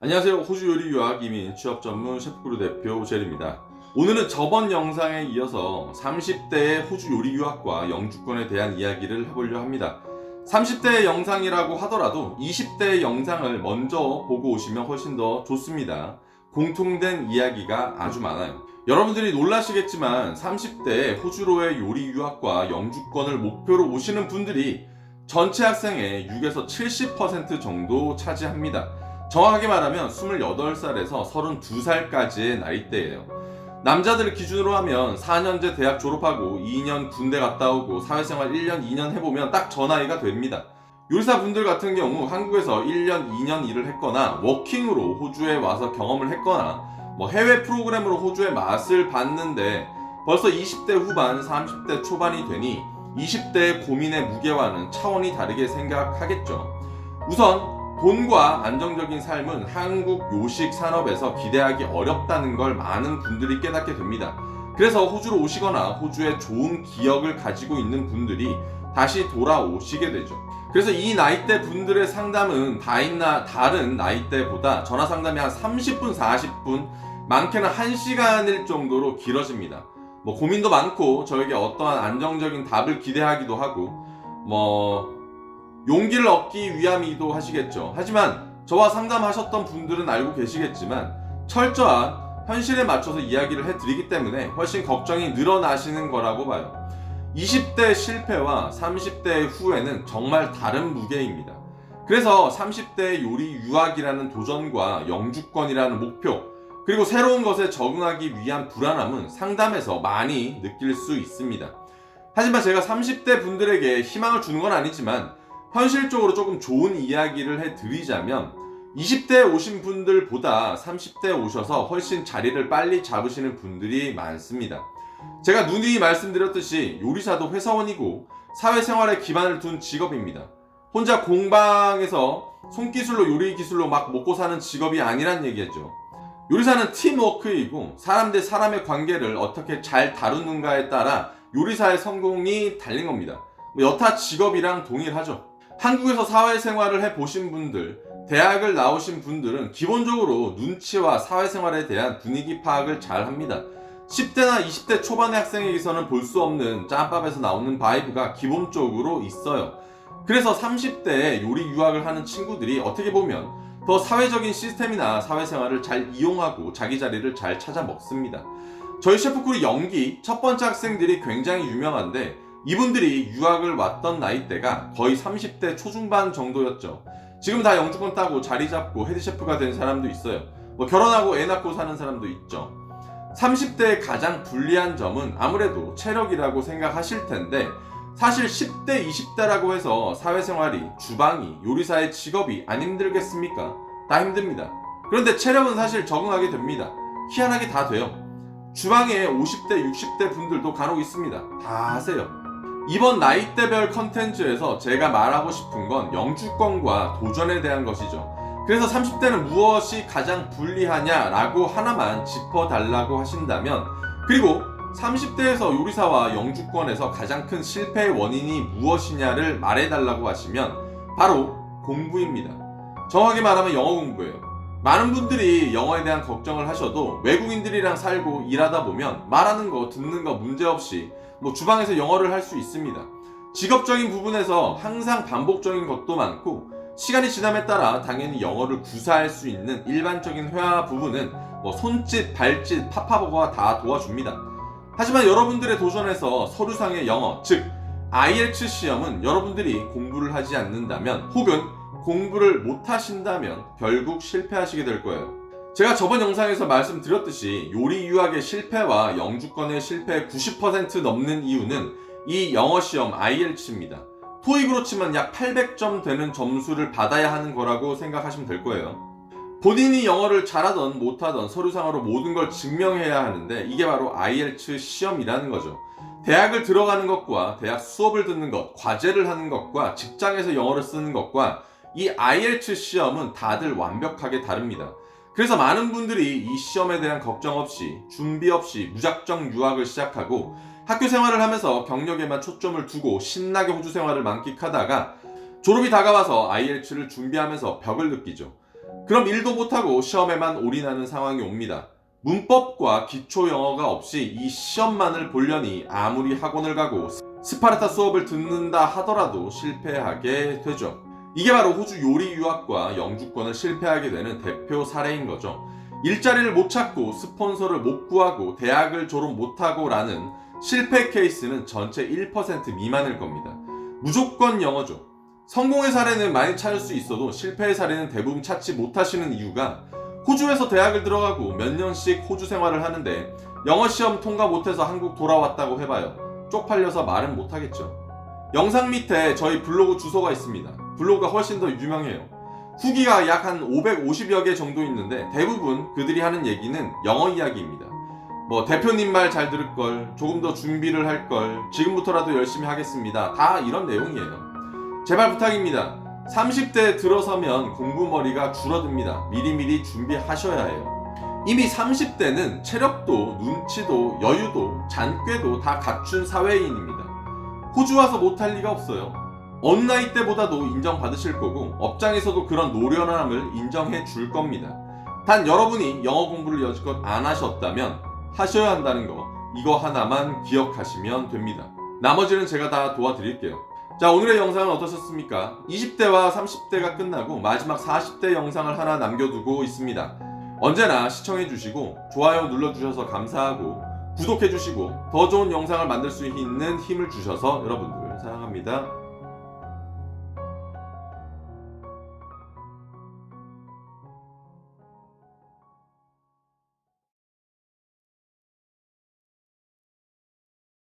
안녕하세요. 호주 요리 유학 이민 취업 전문 셰프그룹 대표 젤입니다. 오늘은 저번 영상에 이어서 30대의 호주 요리 유학과 영주권에 대한 이야기를 해보려 합니다. 30대의 영상이라고 하더라도 20대의 영상을 먼저 보고 오시면 훨씬 더 좋습니다. 공통된 이야기가 아주 많아요. 여러분들이 놀라시겠지만 30대의 호주로의 요리 유학과 영주권을 목표로 오시는 분들이 전체 학생의 6에서 70% 정도 차지합니다. 정확하게 말하면 28살에서 32살까지의 나이대예요. 남자들을 기준으로 하면 4년제 대학 졸업하고 2년 군대 갔다 오고 사회생활 1년, 2년 해보면 딱 저 나이가 됩니다. 요리사분들 같은 경우 한국에서 1년, 2년 일을 했거나 워킹으로 호주에 와서 경험을 했거나 해외 프로그램으로 호주의 맛을 봤는데 벌써 20대 후반, 30대 초반이 되니 20대의 고민의 무게와는 차원이 다르게 생각하겠죠. 우선 돈과 안정적인 삶은 한국 요식 산업에서 기대하기 어렵다는 걸 많은 분들이 깨닫게 됩니다. 그래서 호주로 오시거나 호주의 좋은 기억을 가지고 있는 분들이 다시 돌아오시게 되죠. 그래서 이 나이대 분들의 상담은 다른 나이대보다 전화 상담이 한 30분, 40분, 많게는 1시간일 정도로 길어집니다. 고민도 많고 저에게 어떠한 안정적인 답을 기대하기도 하고 용기를 얻기 위함이기도 하시겠죠. 하지만 저와 상담하셨던 분들은 알고 계시겠지만 철저한 현실에 맞춰서 이야기를 해드리기 때문에 훨씬 걱정이 늘어나시는 거라고 봐요. 20대 실패와 30대 후회는 정말 다른 무게입니다. 그래서 30대 요리 유학이라는 도전과 영주권이라는 목표, 그리고 새로운 것에 적응하기 위한 불안함은 상담에서 많이 느낄 수 있습니다. 하지만 제가 30대 분들에게 희망을 주는 건 아니지만 현실적으로 조금 좋은 이야기를 해드리자면 20대에 오신 분들보다 30대에 오셔서 훨씬 자리를 빨리 잡으시는 분들이 많습니다. 제가 누누이 말씀드렸듯이 요리사도 회사원이고 사회생활에 기반을 둔 직업입니다. 혼자 공방에서 손기술로 요리 기술로 막 먹고 사는 직업이 아니란 얘기죠. 요리사는 팀워크이고 사람 대 사람의 관계를 어떻게 잘 다루는가에 따라 요리사의 성공이 달린 겁니다. 여타 직업이랑 동일하죠. 한국에서 사회생활을 해보신 분들, 대학을 나오신 분들은 기본적으로 눈치와 사회생활에 대한 분위기 파악을 잘 합니다. 10대나 20대 초반의 학생에게서는 볼 수 없는 짬밥에서 나오는 바이브가 기본적으로 있어요. 그래서 30대에 요리 유학을 하는 친구들이 어떻게 보면 더 사회적인 시스템이나 사회생활을 잘 이용하고 자기 자리를 잘 찾아 먹습니다. 저희 셰프크루 연기 첫 번째 학생들이 굉장히 유명한데 이분들이 유학을 왔던 나이대가 거의 30대 초중반 정도였죠. 지금 다 영주권 따고 자리 잡고 헤드셰프가 된 사람도 있어요. 결혼하고 애 낳고 사는 사람도 있죠. 30대의 가장 불리한 점은 아무래도 체력이라고 생각하실 텐데 사실 10대, 20대라고 해서 사회생활이, 주방이, 요리사의 직업이 안 힘들겠습니까? 다 힘듭니다. 그런데 체력은 사실 적응하게 됩니다. 희한하게 다 돼요. 주방에 50대, 60대 분들도 간혹 있습니다. 다 하세요. 이번 나이대별 컨텐츠에서 제가 말하고 싶은 건 영주권과 도전에 대한 것이죠. 그래서 30대는 무엇이 가장 불리하냐라고 하나만 짚어달라고 하신다면, 그리고 30대에서 요리사와 영주권에서 가장 큰 실패의 원인이 무엇이냐를 말해달라고 하시면 바로 공부입니다. 정확하게 말하면 영어 공부예요. 많은 분들이 영어에 대한 걱정을 하셔도 외국인들이랑 살고 일하다 보면 말하는 거, 듣는 거 문제없이 주방에서 영어를 할 수 있습니다. 직업적인 부분에서 항상 반복적인 것도 많고 시간이 지남에 따라 당연히 영어를 구사할 수 있는 일반적인 회화 부분은 손짓, 발짓, 파파버거가 다 도와줍니다. 하지만 여러분들의 도전에서 서류상의 영어, 즉 IELTS 시험은 여러분들이 공부를 하지 않는다면 혹은 공부를 못하신다면 결국 실패하시게 될 거예요. 제가 저번 영상에서 말씀드렸듯이 요리 유학의 실패와 영주권의 실패의 90% 넘는 이유는 이 영어 시험 IELTS입니다. 토익으로 치면 약 800점 되는 점수를 받아야 하는 거라고 생각하시면 될 거예요. 본인이 영어를 잘하던 못하던 서류상으로 모든 걸 증명해야 하는데 이게 바로 IELTS 시험이라는 거죠. 대학을 들어가는 것과 대학 수업을 듣는 것, 과제를 하는 것과 직장에서 영어를 쓰는 것과 이 IELTS 시험은 다들 완벽하게 다릅니다. 그래서 많은 분들이 이 시험에 대한 걱정 없이, 준비 없이 무작정 유학을 시작하고 학교 생활을 하면서 경력에만 초점을 두고 신나게 호주 생활을 만끽하다가 졸업이 다가와서 IELTS를 준비하면서 벽을 느끼죠. 그럼 일도 못하고 시험에만 올인하는 상황이 옵니다. 문법과 기초 영어가 없이 이 시험만을 보려니 아무리 학원을 가고 스파르타 수업을 듣는다 하더라도 실패하게 되죠. 이게 바로 호주 요리 유학과 영주권을 실패하게 되는 대표 사례인 거죠. 일자리를 못 찾고 스폰서를 못 구하고 대학을 졸업 못하고 라는 실패 케이스는 전체 1% 미만일 겁니다. 무조건 영어죠. 성공의 사례는 많이 찾을 수 있어도 실패의 사례는 대부분 찾지 못하시는 이유가 호주에서 대학을 들어가고 몇 년씩 호주 생활을 하는데 영어 시험 통과 못해서 한국 돌아왔다고 해봐요. 쪽팔려서 말은 못하겠죠. 영상 밑에 저희 블로그 주소가 있습니다. 블로그가 훨씬 더 유명해요. 후기가 약 한 550여 개 정도 있는데 대부분 그들이 하는 얘기는 영어 이야기입니다. 뭐 대표님 말 잘 들을 걸, 조금 더 준비를 할 걸, 지금부터라도 열심히 하겠습니다. 다 이런 내용이에요. 제발 부탁입니다. 30대에 들어서면 공부머리가 줄어듭니다. 미리미리 준비하셔야 해요. 이미 30대는 체력도, 눈치도, 여유도, 잔꾀도 다 갖춘 사회인입니다. 호주 와서 못할 리가 없어요. 어느 나이 때보다도 인정받으실 거고 업장에서도 그런 노련함을 인정해 줄 겁니다. 단 여러분이 영어 공부를 여지껏 안 하셨다면 하셔야 한다는 거, 이거 하나만 기억하시면 됩니다. 나머지는 제가 다 도와드릴게요. 자, 오늘의 영상은 어떠셨습니까? 20대와 30대가 끝나고 마지막 40대 영상을 하나 남겨두고 있습니다. 언제나 시청해주시고 좋아요 눌러주셔서 감사하고 구독해주시고 더 좋은 영상을 만들 수 있는 힘을 주셔서 여러분들 사랑합니다.